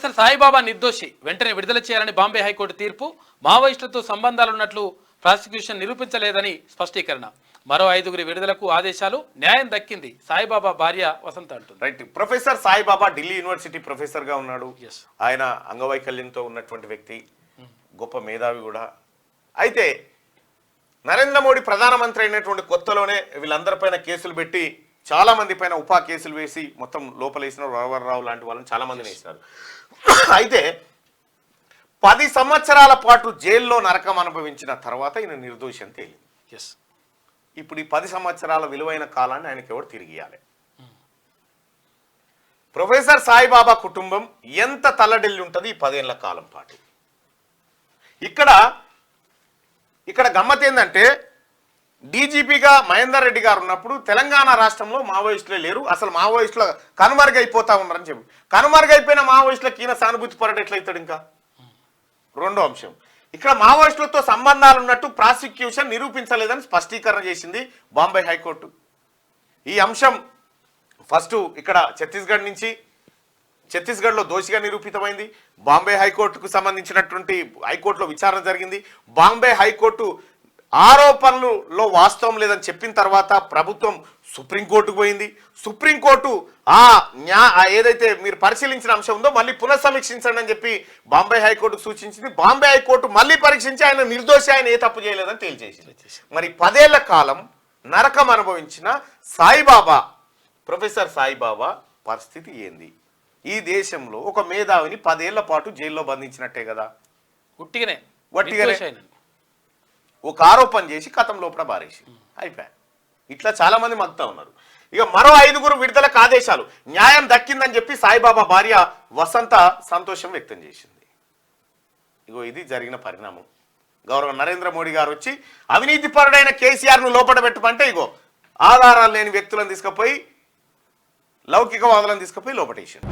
Professor Saibaba నిర్దోషి వెంటనే విడుదల చేయాలని బాంబే హైకోర్టు తీర్పు. మావోయిస్టులతో సంబంధాలున్నట్లు ప్రాసిక్యూషన్ నిరూపించలేదని స్పష్టీకరణ. మరో 5గురి విడుదలకు ఆదేశాలు. న్యాయం దక్కింది సాయిబాబా భార్య వసంత అంటుంది. Right. Professor Saibaba Delhi university professor గా ఉన్నాడు. ఆయన అంగవైకల్యంతో ఉన్నటువంటి వ్యక్తి, గొప్ప మేధావి కూడా. అయితే నరేంద్ర మోడీ ప్రధానమంత్రి అయినటువంటి కొత్తలోనే వీళ్ళందరిపైన కేసులు పెట్టి చాలా మంది పైన ఉపా కేసులు వేసి మొత్తం లోపలేసిన రావు లాంటి వాళ్ళని చాలా మందిని వేసినారు. అయితే 10 సంవత్సరాల పాటు జైల్లో నరకం అనుభవించిన తర్వాత ఈయన నిర్దోషి అని తేలింది. ఇప్పుడు ఈ 10 సంవత్సరాల విలువైన కాలాన్ని ఆయనకి ఎవరు తిరిగి ఇవ్వాలి? ప్రొఫెసర్ సాయిబాబా కుటుంబం ఎంత తల్లడిల్లి ఉంటుంది ఈ 10 ఏళ్ల కాలం పాటు? ఇక్కడ గమ్మత్ ఏంటంటే డీజీపీగా మహేందర్ రెడ్డి గారు ఉన్నప్పుడు తెలంగాణ రాష్ట్రంలో మావోయిస్టులే లేరు, అసలు మావోయిస్టులు కనుమరుగైపోతా ఉన్నారని చెప్పి, కనుమరుగైపోయిన మావోయిస్టులకు ఈయన సానుభూతి పరుడు ఎట్లయితాడు? ఇంకా రెండో అంశం, ఇక్కడ మావోయిస్టులతో సంబంధాలు ఉన్నట్టు ప్రాసిక్యూషన్ నిరూపించలేదని స్పష్టీకరణ చేసింది బాంబే హైకోర్టు. ఈ అంశం ఫస్ట్ ఇక్కడ ఛత్తీస్గఢ్లో దోషిగా నిరూపితమైంది. బాంబే హైకోర్టుకు సంబంధించినటువంటి హైకోర్టులో విచారణ జరిగింది. బాంబే హైకోర్టు ఆరోపణలలో వాస్తవం లేదని చెప్పిన తర్వాత ప్రభుత్వం సుప్రీంకోర్టుకు పోయింది. సుప్రీంకోర్టు ఏదైతే మీరు పరిశీలించిన అంశం ఉందో మళ్ళీ పునఃసమీక్షించండి అని చెప్పి బాంబే హైకోర్టుకు సూచించింది. బాంబే హైకోర్టు మళ్ళీ పరీక్షించి ఆయన నిర్దోషి, ఆయన ఏ తప్పు చేయలేదని తేల్చేసింది. మరి 10 ఏళ్ల కాలం నరకం అనుభవించిన సాయిబాబా, ప్రొఫెసర్ సాయిబాబా పరిస్థితి ఏంది? ఈ దేశంలో ఒక మేధావిని 10 ఏళ్ల పాటు జైల్లో బంధించినట్టే కదా. వట్టిగానే ఒక ఆరోపణ చేసి కథం లోపల బారేసి అయిపోయా. ఇట్లా చాలా మంది మగ్గుతా ఉన్నారు. ఇక మరో 5గురు విడుదలకు ఆదేశాలు. న్యాయం దక్కిందని చెప్పి సాయిబాబా భార్య వసంత సంతోషం వ్యక్తం చేసింది. ఇగో ఇది జరిగిన పరిణామం. గౌరవ నరేంద్ర మోడీ గారు వచ్చి అవినీతిపరుడైన కేసీఆర్ను లోపల పెట్టమంటే ఇగో ఆధారాలు లేని వ్యక్తులను తీసుకుపోయి, లౌకికవాదులను తీసుకుపోయి లోపటేసారు.